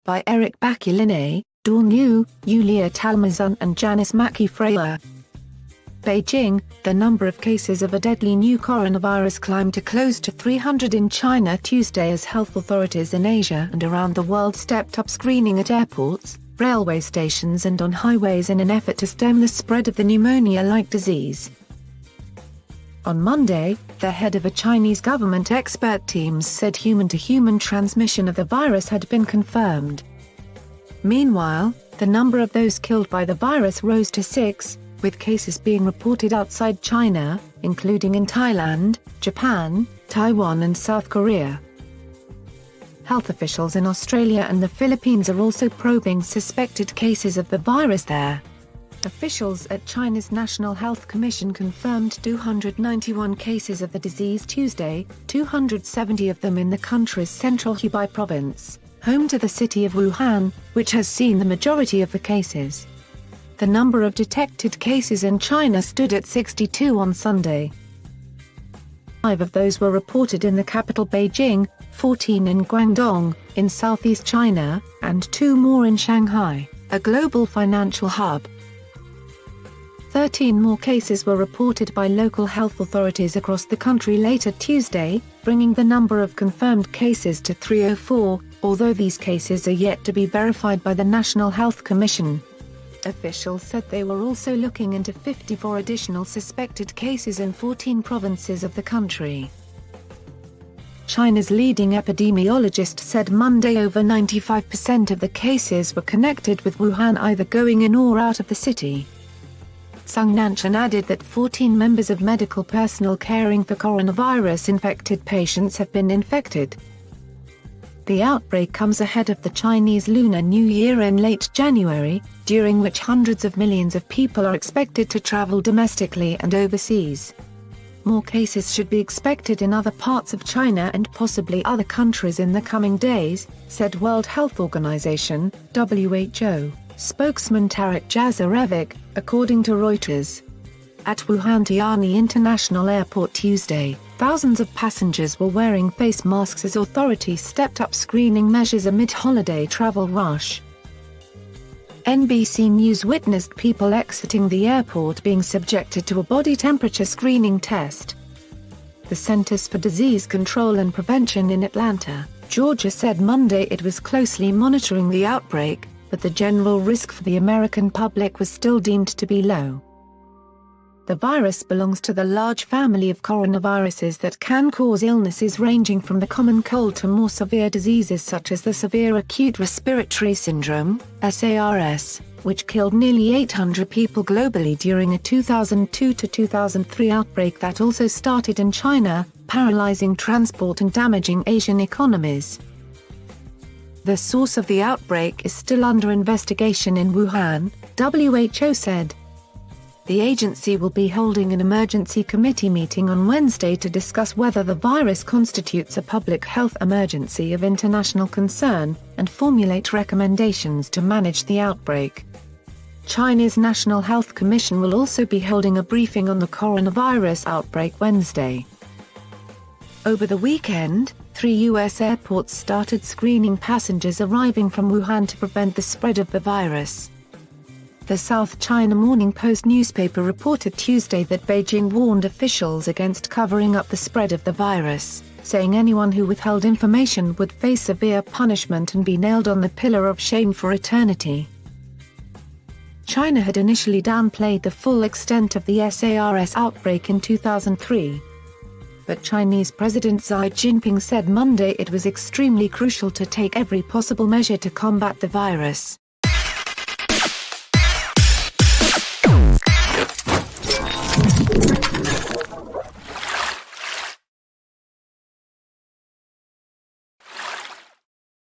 by Eric Bakuline, Dawn Yu, Yulia Talmazun and Janice Mackie-Freyer. Beijing, the number of cases of a deadly new coronavirus climbed to close to 300 in China Tuesday as health authorities in Asia and around the world stepped up screening at airports, railway stations and on highways in an effort to stem the spread of the pneumonia-like disease. On Monday, the head of a Chinese government expert team said human-to-human transmission of the virus had been confirmed. Meanwhile, the number of those killed by the virus rose to 6, with cases being reported outside China, including in Thailand, Japan, Taiwan and South Korea. Health officials in Australia and the Philippines are also probing suspected cases of the virus there. Officials at China's National Health Commission confirmed 291 cases of the disease Tuesday, 270 of them in the country's central Hubei province, home to the city of Wuhan, which has seen the majority of the cases. The number of detected cases in China stood at 62 on Sunday. 5 of those were reported in the capital Beijing, 14 in Guangdong, in southeast China, and 2 more in Shanghai, a global financial hub. 13 more cases were reported by local health authorities across the country later Tuesday, bringing the number of confirmed cases to 304, although these cases are yet to be verified by the National Health Commission. Officials said they were also looking into 54 additional suspected cases in 14 provinces of the country. China's leading epidemiologist said Monday over 95% of the cases were connected with Wuhan, either going in or out of the city. Sung Nanshan added that 14 members of medical personnel caring for coronavirus-infected patients have been infected. The outbreak comes ahead of the Chinese Lunar New Year in late January, during which hundreds of millions of people are expected to travel domestically and overseas. More cases should be expected in other parts of China and possibly other countries in the coming days, said World Health Organization (WHO) spokesman Tarik Jasarevic, according to Reuters. At Wuhan Tianyi International Airport Tuesday, thousands of passengers were wearing face masks as authorities stepped up screening measures amid holiday travel rush. NBC News witnessed people exiting the airport being subjected to a body temperature screening test. The Centers for Disease Control and Prevention in Atlanta, Georgia said Monday it was closely monitoring the outbreak, but the general risk for the American public was still deemed to be low. The virus belongs to the large family of coronaviruses that can cause illnesses ranging from the common cold to more severe diseases such as the Severe Acute Respiratory Syndrome, SARS, which killed nearly 800 people globally during a 2002 to 2003 outbreak that also started in China, paralyzing transport and damaging Asian economies. The source of the outbreak is still under investigation in Wuhan, WHO said. The agency will be holding an emergency committee meeting on Wednesday to discuss whether the virus constitutes a public health emergency of international concern, and formulate recommendations to manage the outbreak. China's National Health Commission will also be holding a briefing on the coronavirus outbreak Wednesday. Over the weekend, 3 U.S. airports started screening passengers arriving from Wuhan to prevent the spread of the virus. The South China Morning Post newspaper reported Tuesday that Beijing warned officials against covering up the spread of the virus, saying anyone who withheld information would face severe punishment and be nailed on the pillar of shame for eternity. China had initially downplayed the full extent of the SARS outbreak in 2003. But Chinese President Xi Jinping said Monday it was extremely crucial to take every possible measure to combat the virus.